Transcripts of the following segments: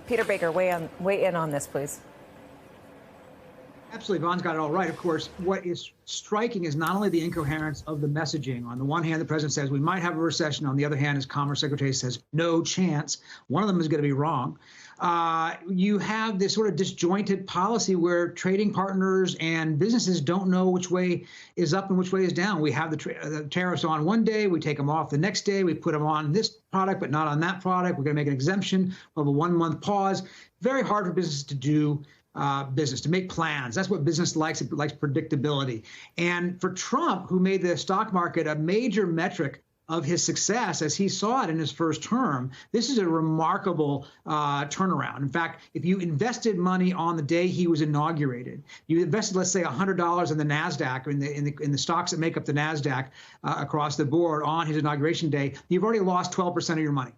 Peter Baker, weigh in on this, please. Absolutely. Vaughn's got it all right. Of course, what is striking is not only the incoherence of the messaging. On the one hand, the president says we might have a recession. On the other hand, his Commerce Secretary says no chance. One of them is going to be wrong. You have this sort of disjointed policy where trading partners and businesses don't know which way is up and which way is down. We have the tariffs on one day, we take them off the next day, we put them on this product, but not on that product. We're going to make an exemption. We'll have a 1-month pause. Very hard for businesses to do. Business, to make plans. That's what business likes. It likes predictability. And for Trump, who made the stock market a major metric of his success as he saw it in his first term, this is a remarkable turnaround. In fact, if you invested money on the day he was inaugurated, you invested, let's say, $100 in the NASDAQ, or in the stocks that make up the NASDAQ across the board on his inauguration day, you've already lost 12% of your money.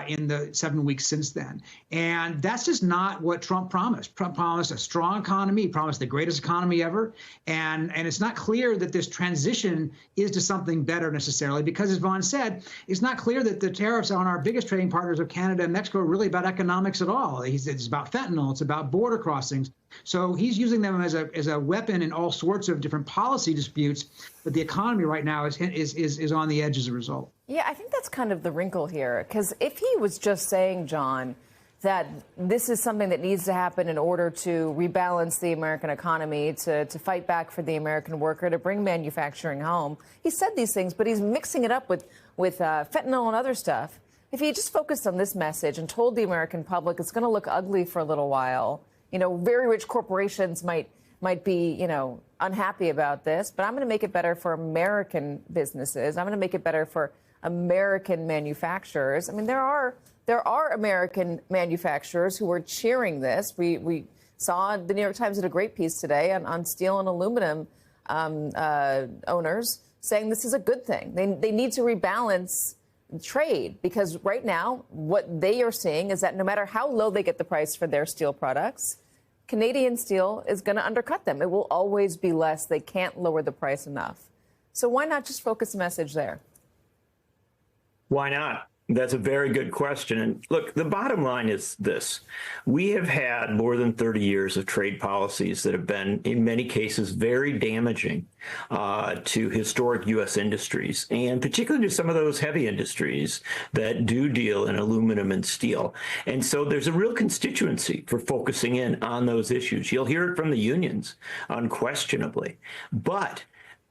In the 7 weeks since then. And that's just not what Trump promised. Trump promised a strong economy. He promised the greatest economy ever. And it's not clear that this transition is to something better necessarily, because as Vaughn said, it's not clear that the tariffs on our biggest trading partners of Canada and Mexico are really about economics at all. It's about fentanyl. It's about border crossings. So he's using them as a weapon in all sorts of different policy disputes. But the economy right now is on the edge as a result. Yeah, I think that's kind of the wrinkle here, because if he was just saying, John, that this is something that needs to happen in order to rebalance the American economy, to fight back for the American worker, to bring manufacturing home. He said these things, but he's mixing it up with fentanyl and other stuff. If he just focused on this message and told the American public it's going to look ugly for a little while, very rich corporations might be, unhappy about this, but I'm going to make it better for American businesses. I'm going to make it better for American manufacturers. I mean, there are American manufacturers who are cheering this. We saw the New York Times did a great piece today on steel and aluminum owners saying this is a good thing. They need to rebalance trade, because right now what they are seeing is that no matter how low they get the price for their steel products, Canadian steel is going to undercut them. It will always be less. They can't lower the price enough. So why not just focus the message there? Why not? That's a very good question. And look, the bottom line is this. We have had more than 30 years of trade policies that have been, in many cases, very damaging to historic U.S. industries, and particularly to some of those heavy industries that do deal in aluminum and steel. And so there's a real constituency for focusing in on those issues. You'll hear it from the unions, unquestionably. But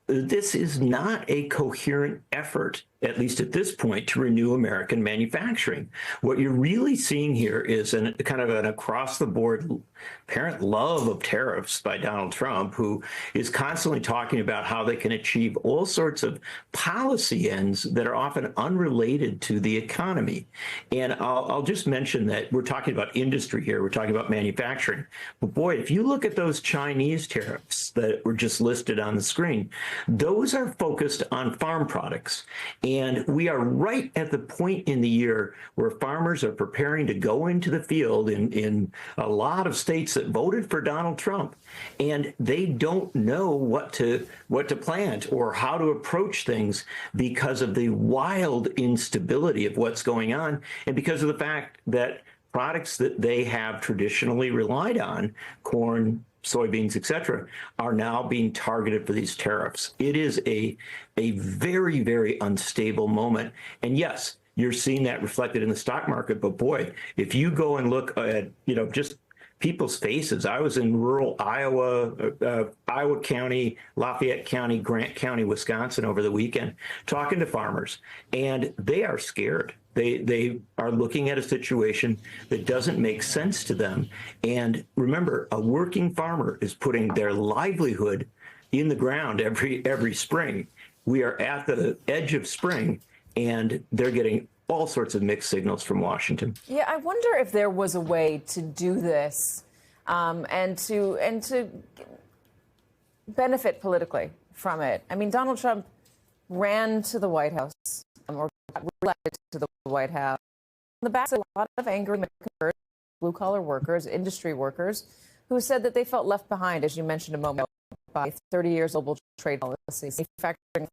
this is not a coherent effort, at least at this point, to renew American manufacturing. What you're really seeing here is kind of an across-the-board apparent love of tariffs by Donald Trump, who is constantly talking about how they can achieve all sorts of policy ends that are often unrelated to the economy. And I'll just mention that we're talking about industry here. We're talking about manufacturing. But boy, if you look at those Chinese tariffs that were just listed on the screen, those are focused on farm products. And we are right at the point in the year where farmers are preparing to go into the field in a lot of states that voted for Donald Trump, and they don't know what to plant or how to approach things because of the wild instability of what's going on, and because of the fact that products that they have traditionally relied on, corn, soybeans, et cetera, are now being targeted for these tariffs. It is a very, very unstable moment. And yes, you're seeing that reflected in the stock market. But boy, if you go and look at, just people's faces. I was in rural Iowa, Iowa County, Lafayette County, Grant County, Wisconsin over the weekend, talking to farmers, and they are scared. They are looking at a situation that doesn't make sense to them. And remember, a working farmer is putting their livelihood in the ground every spring. We are at the edge of spring, and they're getting all sorts of mixed signals from Washington. Yeah, I wonder if there was a way to do this and to benefit politically from it. I mean, Donald Trump ran to the White House or got reelected to the White House on the back of a lot of angry blue-collar workers, industry workers, who said that they felt left behind, as you mentioned a moment ago, by 30 years global trade policies. Manufacturing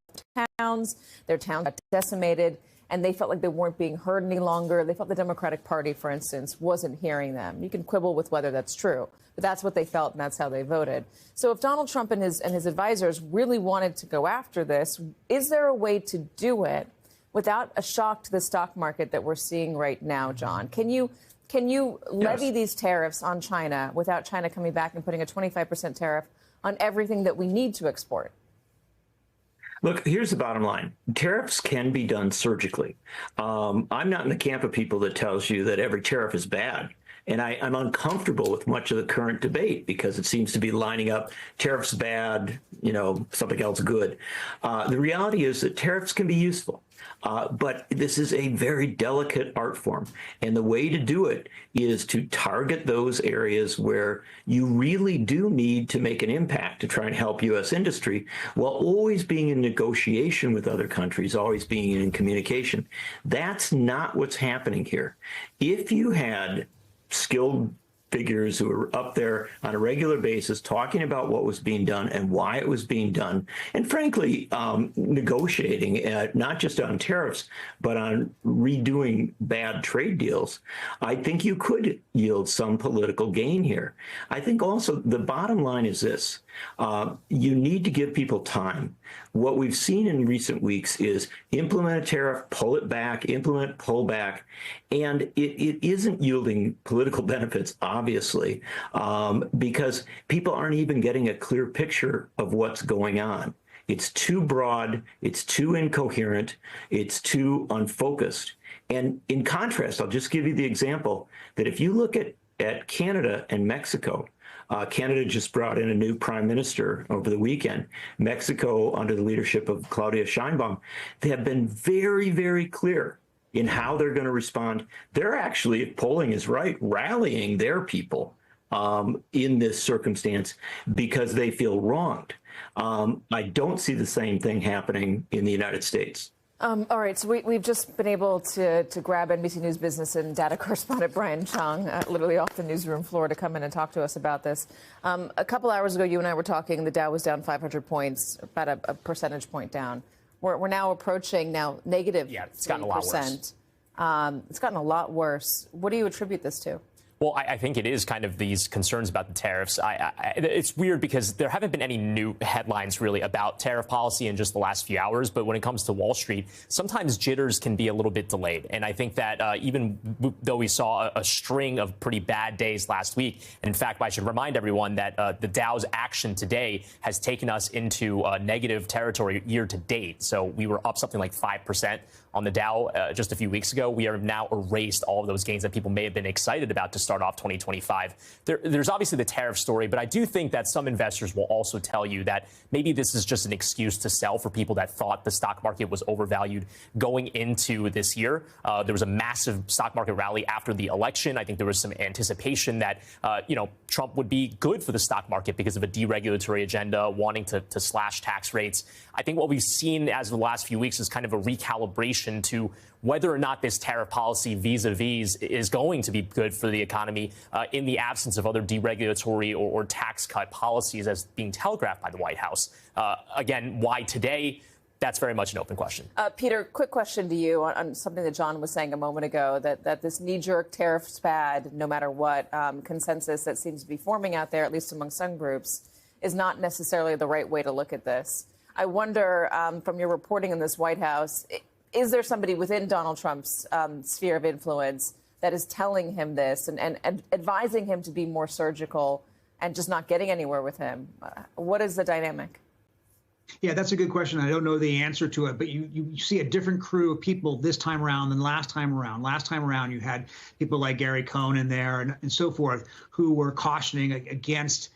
towns, their towns got decimated. and they felt like they weren't being heard any longer. They felt the Democratic Party, for instance, wasn't hearing them. You can quibble with whether that's true, but that's what they felt, and that's how they voted. So if Donald Trump and his advisors really wanted to go after this, is there a way to do it without a shock to the stock market that we're seeing right now, John? Can you levy these tariffs on China without China coming back and putting a 25% tariff on everything that we need to export? Look, here's the bottom line. Tariffs can be done surgically. I'm not in the camp of people that tells you that every tariff is bad. And I'm uncomfortable with much of the current debate because it seems to be lining up tariffs bad, something else good. The reality is that tariffs can be useful. But this is a very delicate art form. And the way to do it is to target those areas where you really do need to make an impact to try and help U.S. industry while always being in negotiation with other countries, always being in communication. That's not what's happening here. If you had skilled figures who were up there on a regular basis talking about what was being done and why it was being done, and frankly, negotiating not just on tariffs, but on redoing bad trade deals, I think you could yield some political gain here. I think also the bottom line is this. You need to give people time. What we've seen in recent weeks is implement a tariff, pull it back, implement, pull back, and it isn't yielding political benefits, obviously, because people aren't even getting a clear picture of what's going on. It's too broad, it's too incoherent, it's too unfocused. And in contrast, I'll just give you the example that if you look at Canada and Mexico, Canada just brought in a new prime minister over the weekend. Mexico, under the leadership of Claudia Sheinbaum, they have been very, very clear in how they're going to respond. They're actually, if polling is right, rallying their people in this circumstance because they feel wronged. I don't see the same thing happening in the United States. All right, so we've just been able to grab NBC News business and data correspondent Brian Cheung, literally off the newsroom floor, to come in and talk to us about this. A couple hours ago, you and I were talking. The Dow was down 500 points, about a percentage point down. We're now approaching negative. Yeah, it's gotten a lot worse. It's gotten a lot worse. What do you attribute this to? Well, I think it is kind of these concerns about the tariffs. It's weird because there haven't been any new headlines really about tariff policy in just the last few hours. But when it comes to Wall Street, sometimes jitters can be a little bit delayed. And I think that even though we saw a string of pretty bad days last week, and in fact, I should remind everyone that the Dow's action today has taken us into negative territory year to date. So we were up something like 5% on the Dow just a few weeks ago. We have now erased all of those gains that people may have been excited about to start off 2025. There's obviously the tariff story, but I do think that some investors will also tell you that maybe this is just an excuse to sell for people that thought the stock market was overvalued going into this year. There was a massive stock market rally after the election. I think there was some anticipation that, Trump would be good for the stock market because of a deregulatory agenda, wanting to slash tax rates. I think what we've seen as of the last few weeks is kind of a recalibration to whether or not this tariff policy vis-a-vis is going to be good for the economy in the absence of other deregulatory or tax cut policies as being telegraphed by the White House. Again, why today? That's very much an open question. Peter, quick question to you on something that John was saying a moment ago, that this knee-jerk tariffs bad, no matter what, consensus that seems to be forming out there, at least among some groups, is not necessarily the right way to look at this. I wonder, from your reporting in this White House, is there somebody within Donald Trump's sphere of influence that is telling him this and advising him to be more surgical and just not getting anywhere with him? What is the dynamic? Yeah, that's a good question. I don't know the answer to it, but you see a different crew of people this time around than last time around. Last time around, you had people like Gary Cohn in there and so forth who were cautioning against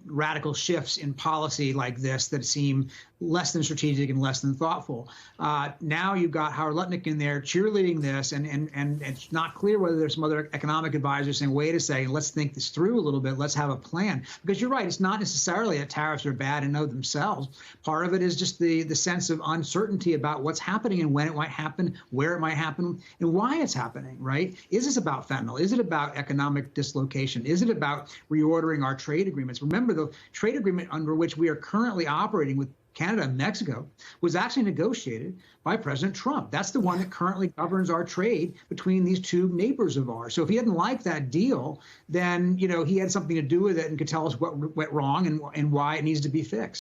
radical shifts in policy like this that seem less than strategic and less than thoughtful. Now you've got Howard Lutnick in there cheerleading this, and it's not clear whether there's some other economic advisors saying, wait a second, let's think this through a little bit. Let's have a plan. Because you're right, it's not necessarily that tariffs are bad in and of themselves. Part of it is just the sense of uncertainty about what's happening and when it might happen, where it might happen, and why it's happening, right? Is this about fentanyl? Is it about economic dislocation? Is it about reordering our trade agreements? Remember, the trade agreement under which we are currently operating with Canada and Mexico, was actually negotiated by President Trump. That's the one that currently governs our trade between these two neighbors of ours. So if he didn't like that deal, then he had something to do with it and could tell us what went wrong and why it needs to be fixed.